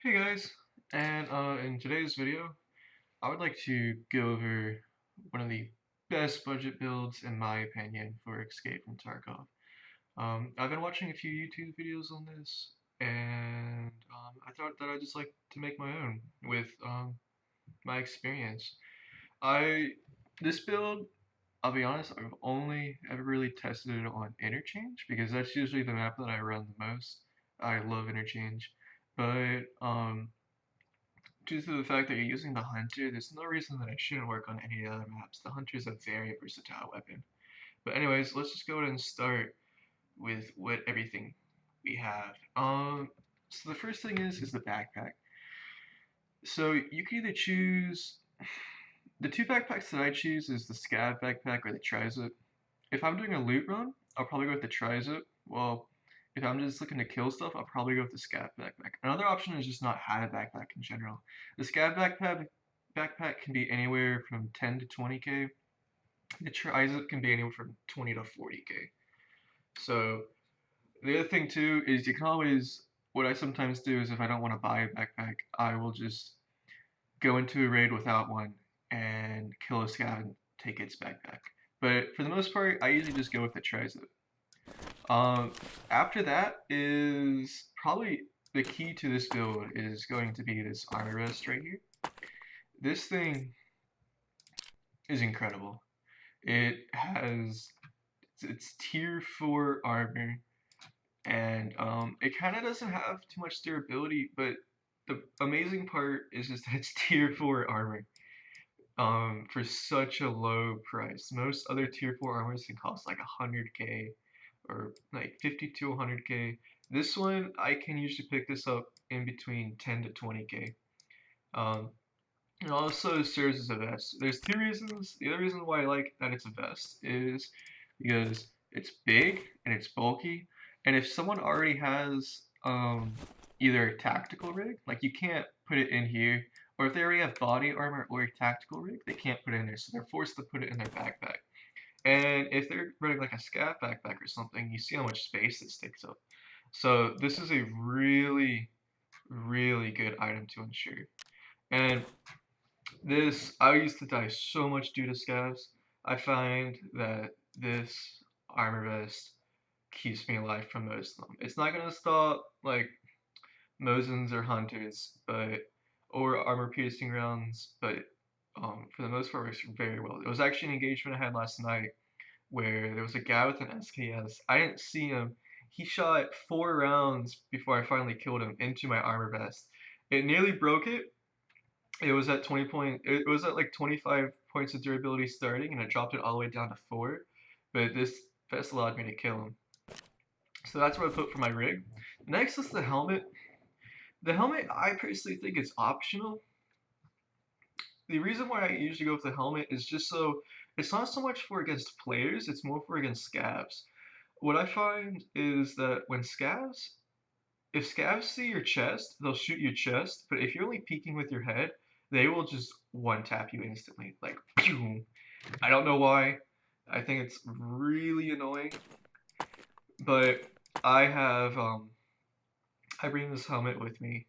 Hey guys, and in today's video, I would like to go over one of the best budget builds, in my opinion, for Escape from Tarkov. I've been watching a few YouTube videos on this, and I thought that I'd just like to make my own with my experience. I This build, I'll be honest, I've only ever really tested it on Interchange because that's usually the map that I run the most. I love Interchange, but due to the fact that you're using the Hunter, there's no reason that it shouldn't work on any other maps. The Hunter is a very versatile weapon. But anyways, let's just go ahead and start with what everything we have. So the first thing is the backpack. So you can either choose the two backpacks that I choose is the Scav backpack or the Trizip. If I'm doing a loot run, I'll probably go with the Trizip. Well, if I'm just looking to kill stuff, I'll probably go with the Scav backpack. Another option is just not have a backpack in general. The Scav backpack can be anywhere from 10 to 20k. The Trizip can be anywhere from 20 to 40k. So the other thing too is you can always, what I sometimes do is if I don't want to buy a backpack, I will just go into a raid without one and kill a scav and take its backpack. But for the most part, I usually just go with the Trizip. Um, After that is probably the key to this build is going to be this armor vest right here. This thing is incredible. It's tier 4 armor, and it kind of doesn't have too much durability, but the amazing part is just that it's tier 4 armor. For such a low price. Most other tier 4 armors can cost like 100k or like 50 to 100k. This one, I can usually pick this up in between 10 to 20k. Um, it also serves as a vest. There's two reasons. The other reason why I like that it's a vest is because it's big and it's bulky, and if someone already has either a tactical rig, like you can't put it in here, or if they already have body armor or a tactical rig, they can't put it in there, so they're forced to put it in their backpack. And if they're running like a scav backpack or something, you see how much space it takes up. So this is a really, really good item to ensure. And I used to die so much due to scavs. I find that this armor vest keeps me alive from most of them. It's not gonna stop like Mosins or Hunters, or armor piercing rounds, but for the most part works very well. It was actually an engagement I had last night where there was a guy with an SKS. I didn't see him. He shot 4 rounds before I finally killed him into my armor vest. It nearly broke it. It was at 20 point. It was at like 25 points of durability starting, and it dropped it all the way down to 4. But this vest allowed me to kill him. So that's what I put for my rig. Next is the helmet. The helmet, I personally think is optional. The reason why I usually go with the helmet is just so it's not so much for against players, it's more for against scavs. What I find is that if scavs see your chest, they'll shoot your chest, but if you're only peeking with your head, they will just one tap you instantly. Like, pew! I don't know why. I think it's really annoying, but I have I bring this helmet with me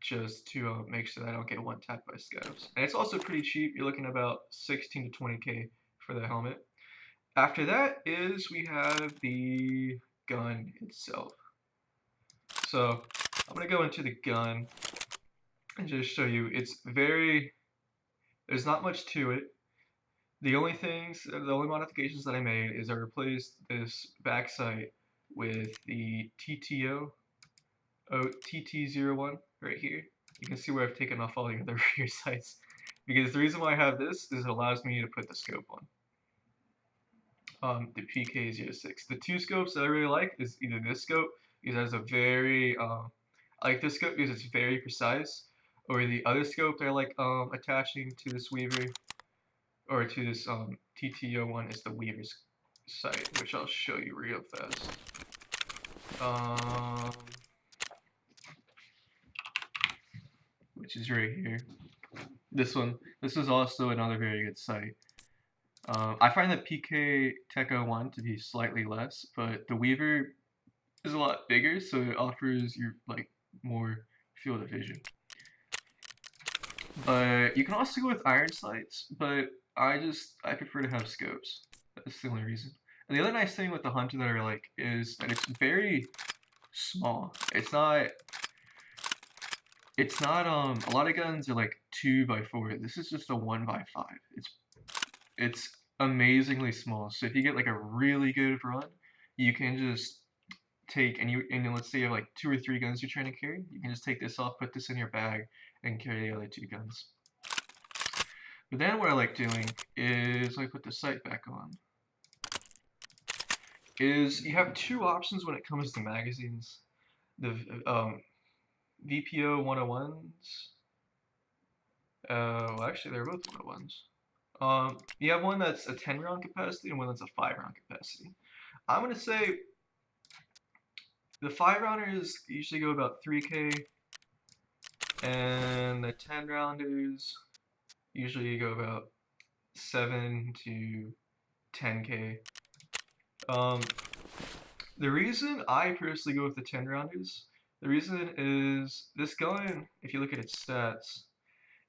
just to make sure that I don't get one tapped by scavs. And it's also pretty cheap. You're looking at about 16 to 20k for the helmet. After that is we have the gun itself. So I'm gonna go into the gun and just show you. There's not much to it. The only modifications that I made is I replaced this backside with the TT01 right here. You can see where I've taken off all the other rear sights. Because the reason why I have this is it allows me to put the scope on. The PK06. The two scopes that I really like is either this scope, because it has a very, I like this scope because it's very precise, or the other scope that I like attaching to this Weaver, or to this TTO1 is the Weaver's sight, which I'll show you real fast. Which is right here. This is also another very good sight. I find the PK Tech 01 to be slightly less, but the Weaver is a lot bigger, so it offers you like more field of vision. But you can also go with iron sights, but I prefer to have scopes. That's the only reason. And the other nice thing with the hunter that I like is that it's very small. It's not a lot of guns are like 2x4. This is just a 1x5. It's amazingly small. So if you get like a really good run, you can just take and let's say you have like 2 or 3 guns you're trying to carry, you can just take this off, put this in your bag, and carry the other 2 guns. But then what I like doing is I put the sight back on. Is you have 2 options when it comes to magazines. The VPO 101s. Well, actually, they're both 101s. You have one that's a 10 round capacity and one that's a 5 round capacity. I'm gonna say the 5 rounders usually go about 3K, and the 10 rounders usually go about 7 to 10K. The reason I personally go with the 10 rounders, the reason is this gun, if you look at its stats,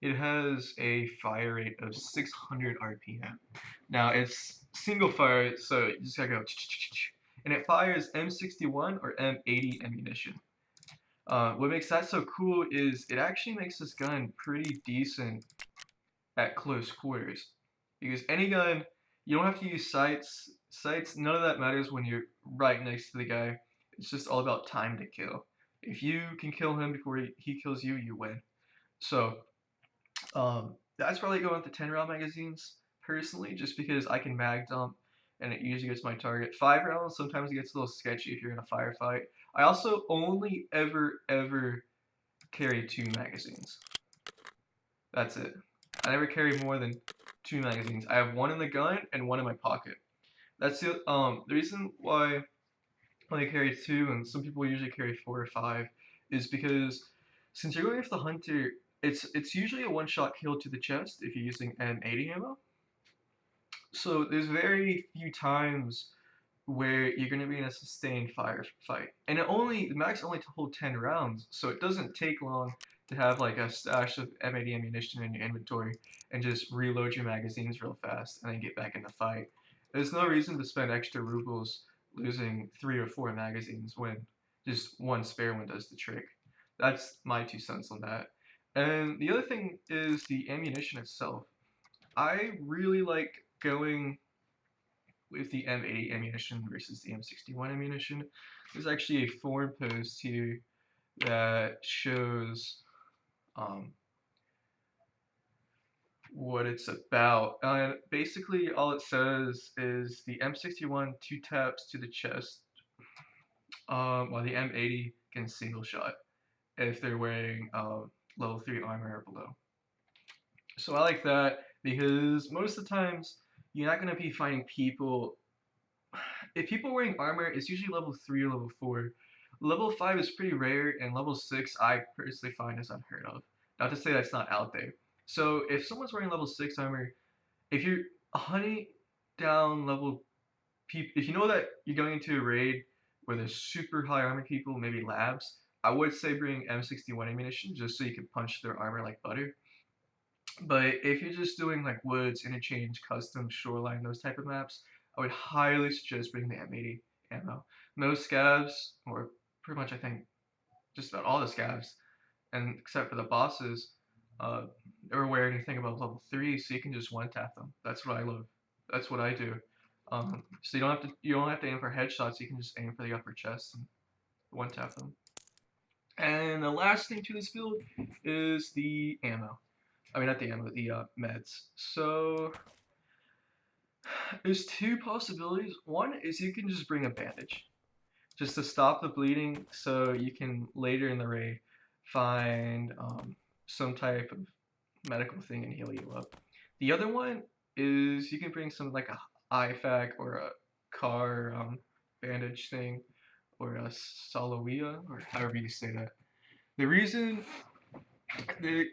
it has a fire rate of 600 RPM. Now it's single fire, so you just gotta go, and it fires M61 or M80 ammunition. What makes that so cool is it actually makes this gun pretty decent at close quarters. Because any gun, you don't have to use sights. Sights, none of that matters when you're right next to the guy. It's just all about time to kill. If you can kill him before he kills you, you win. So, that's probably going with the 10 round magazines personally, just because I can mag dump and it usually gets my target. 5 rounds, sometimes it gets a little sketchy if you're in a firefight. I also only ever carry 2 magazines. That's it. I never carry more than 2 magazines. I have one in the gun and one in my pocket. That's the reason why I only carry 2, and some people usually carry 4 or 5, is because since you're going for the hunter, it's usually a one-shot kill to the chest if you're using M80 ammo. So there's very few times where you're going to be in a sustained firefight. And the max only to hold 10 rounds, so it doesn't take long to have like a stash of M80 ammunition in your inventory and just reload your magazines real fast and then get back in the fight. There's no reason to spend extra rubles losing 3 or 4 magazines when just one spare one does the trick. That's my 2 cents on that. And the other thing is the ammunition itself. I really like going with the M80 ammunition versus the M61 ammunition. There's actually a forum post here that shows what it's about. And basically, all it says is the M61 2 taps to the chest, while the M80 can single shot if they're wearing level 3 armor or below. So I like that because most of the times you're not going to be finding people. If people wearing armor, it's usually level 3 or level 4. Level 5 is pretty rare, and level 6 I personally find is unheard of. Not to say that's not out there. So if someone's wearing level 6 armor, if you're hunting down level people, if you know that you're going into a raid where there's super high armor people, maybe labs, I would say bring M61 ammunition just so you can punch their armor like butter. But if you're just doing like woods, interchange, custom, shoreline, those type of maps, I would highly suggest bringing the M80 ammo. Most scavs, or pretty much I think just about all the scavs, and except for the bosses, never wear anything above level 3, so you can just one tap them. That's what I love. That's what I do. So you don't have to aim for headshots. You can just aim for the upper chest and one tap them. And the last thing to this build is the ammo. I mean, not the ammo, the meds. So there's 2 possibilities. One is you can just bring a bandage, just to stop the bleeding, so you can later in the raid find some type of medical thing and heal you up. The other one is you can bring some like a IFAC or a car bandage thing, or a salawia, or however you say that. The reason the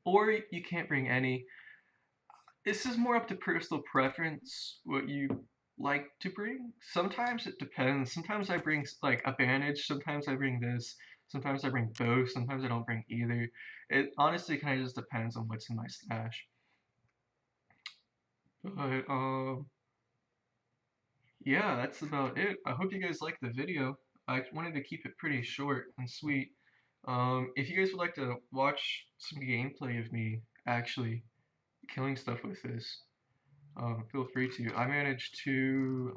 or you can't bring any. This is more up to personal preference. What you like to bring. Sometimes it depends. Sometimes I bring like a bandage, sometimes I bring this, sometimes I bring both, sometimes I don't bring either. It honestly kind of just depends on what's in my stash. But yeah, that's about it. I hope you guys liked the video. I wanted to keep it pretty short and sweet. If you guys would like to watch some gameplay of me actually killing stuff with this, feel free to. I managed to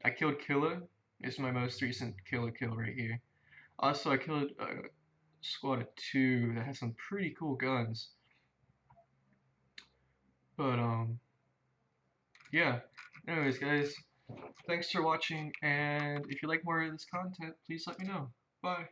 I killed Killa. It's my most recent Killa kill right here. Also, I killed a squad of 2 that has some pretty cool guns. But yeah. Anyways, guys, thanks for watching, and if you like more of this content, please let me know. Bye.